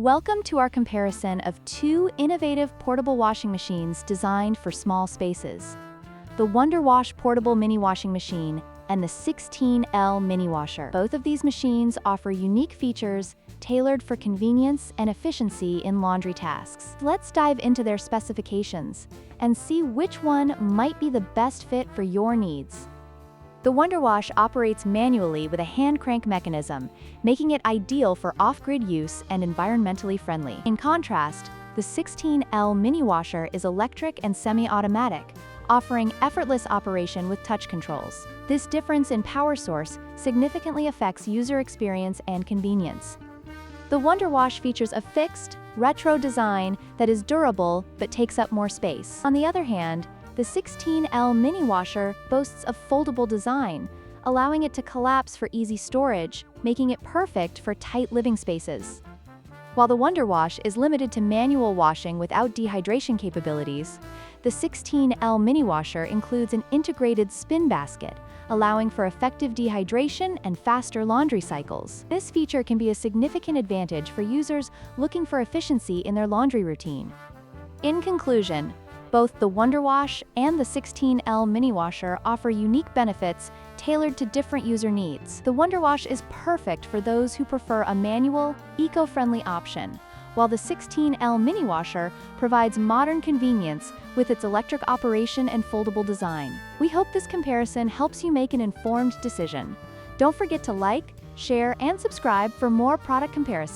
Welcome to our comparison of two innovative portable washing machines designed for small spaces. The WonderWash Portable Mini Washing Machine and the 16L Mini Washer. Both of these machines offer unique features tailored for convenience and efficiency in laundry tasks. Let's dive into their specifications and see which one might be the best fit for your needs. The WonderWash operates manually with a hand crank mechanism, making it ideal for off-grid use and environmentally friendly. In contrast, the 16L Mini Washer is electric and semi-automatic, offering effortless operation with touch controls. This difference in power source significantly affects user experience and convenience. The WonderWash features a fixed, retro design that is durable but takes up more space. On the other hand, the 16L Mini Washer boasts a foldable design, allowing it to collapse for easy storage, making it perfect for tight living spaces. While the WonderWash is limited to manual washing without dehydration capabilities, the 16L Mini Washer includes an integrated spin basket, allowing for effective dehydration and faster laundry cycles. This feature can be a significant advantage for users looking for efficiency in their laundry routine. In conclusion, both the WonderWash and the 16L Mini Washer offer unique benefits tailored to different user needs. The WonderWash is perfect for those who prefer a manual, eco-friendly option, while the 16L Mini Washer provides modern convenience with its electric operation and foldable design. We hope this comparison helps you make an informed decision. Don't forget to like, share, and subscribe for more product comparisons.